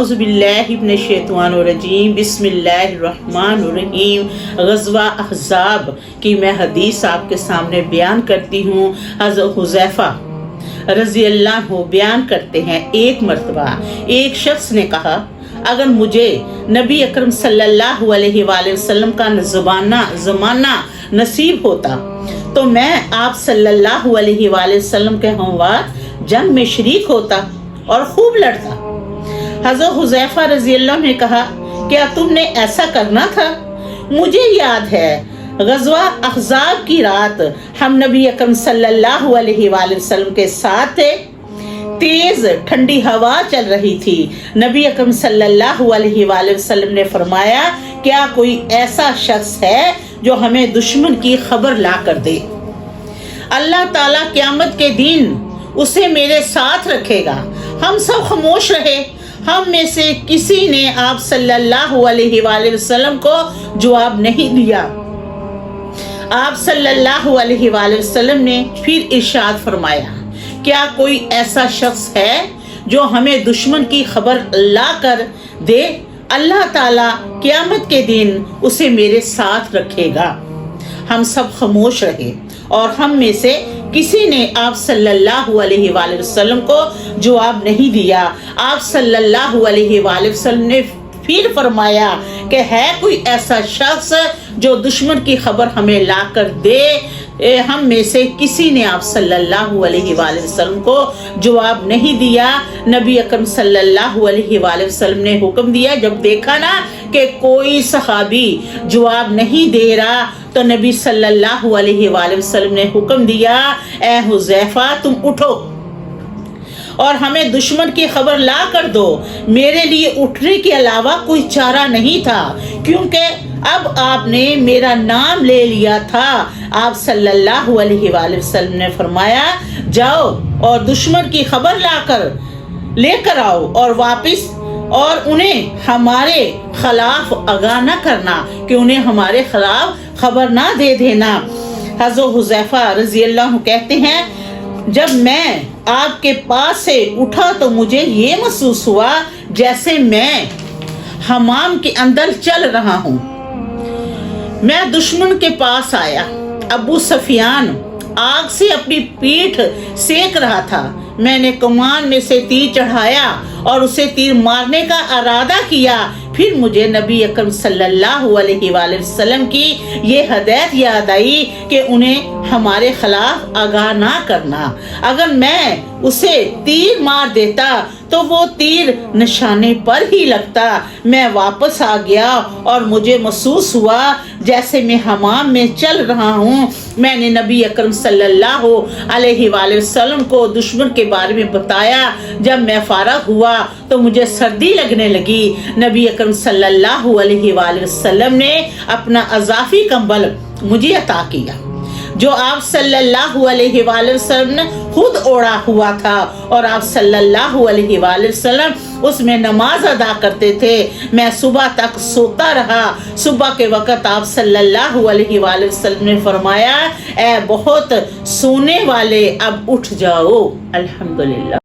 औज़ु बिल्लाहि मिनश शैतानिर रजीम, बिस्मिल्लाहिर्रहमानिर्रहीम। ग़ज़वा अहज़ाब की मैं हदीस आपके सामने बयान करती हूँ। हज़रत हुज़ैफ़ा रज़ी अल्लाह अन्हु बयान करते हैं, एक मर्तबा एक शख्स ने कहा, अगर मुझे नबी अकरम सल्लल्लाहु अलैहि वसल्लम का ज़माना नसीब होता तो मैं आप सल्लल्लाहु अलैहि वसल्लम के हमवार जंग में शरीक होता और खूब लड़ता। हज़रत हुज़ैफ़ा रज़ी अल्लाह ने कहा, क्या तुमने ऐसा करना था? मुझे याद है ग़ज़वा अहज़ाब की रात हम नबी अकरम सल्लल्लाहु अलैहि वसल्लम के साथ थे। तेज ठंडी हवा चल रही थी। नबी अकरम सल्लल्लाहु अलैहि वसल्लम ने फरमाया, क्या कोई ऐसा शख्स है जो हमें दुश्मन की खबर ला कर दे? अल्लाह ताला क़यामत के दिन उसे मेरे साथ रखेगा। हम सब खामोश रहे। हम में से किसी ने आप सल्लल्लाहु अलैहि वसल्लम को जवाब नहीं दिया। आप सल्लल्लाहु अलैहि वसल्लम ने फिर इरशाद फरमाया, क्या कोई ऐसा शख्स है जो हमें दुश्मन की खबर ला कर दे? अल्लाह ताला क़यामत के दिन उसे मेरे साथ रखेगा। हम सब खामोश रहे और हम में से किसी ने आप सल्लल्लाहु अलैहि वसल्लम को जवाब नहीं दिया। आप सल्लल्लाहु अलैहि वसल्लम ने फिर फरमाया कि है कोई ऐसा शख्स जो दुश्मन की खबर हमें ला कर दे? हम में से किसी ने आप सल्लल्लाहु अलैहि वसल्लम को जवाब नहीं दिया। नबी अकरम सल्लल्लाहु अलैहि वसल्लम ने हुक्म दिया, जब देखा ना कि कोई सहाबी जवाब नहीं दे रहा तो नबी सल्लल्लाहु अलैहि वसल्लम ने हुक्म दिया, ए हुज़ैफ़ा तुम उठो और हमें दुश्मन की खबर ला कर दो। मेरे लिए उठने के अलावा कोई चारा नहीं था, क्योंकि अब आपने मेरा नाम ले लिया था। आप सल्लल्लाहु अलैहि वसल्लम ने फरमाया, जाओ और दुश्मन की खबर लेकर आओ और वापस और उन्हें हमारे खिलाफ आगाह न करना, कि उन्हें हमारे खिलाफ खबर ना दे देना। हज़रत हुज़ैफ़ा रज़ी अल्लाह अन्हु कहते हैं, जब मैं आपके पास से उठा तो मुझे ये महसूस हुआ जैसे मैं हमाम के अंदर चल रहा हूँ। मैं दुश्मन के पास आया। अबू सुफियान आग से अपनी पीठ सेक रहा था। मैंने कमान में से तीर चढ़ाया और उसे तीर मारने का इरादा किया। फिर मुझे नबी अकरम सल्लल्लाहु अलैहि वसल्लम की ये हदायत याद आई कि उन्हें हमारे खिलाफ आगाह ना करना। अगर मैं उसे तीर मार देता तो वो तीर निशाने पर ही लगता। मैं वापस आ गया और मुझे महसूस हुआ जैसे मैं हमाम में चल रहा हूँ। मैंने नबी अकरम सल्लल्लाहु अलैहि वसल्लम को दुश्मन के बारे में बताया। जब मैं फारग हुआ तो मुझे सर्दी लगने लगी। नबी अकरम सल्लल्लाहु अलैहि वसल्लम ने अपना अज़ाफ़ी कंबल मुझे अता किया, जो आप सल्लल्लाहु अलैहि वसल्लम ने खुद ओढ़ा हुआ था, और आप सल्लल्लाहु अलैहि वसल्लम उसमें नमाज अदा करते थे। मैं सुबह तक सोता रहा। सुबह के वक़्त आप सल्लल्लाहु अलैहि वसल्लम ने फरमाया, ए बहुत सोने वाले अब उठ जाओ। अल्हम्दुलिल्लाह।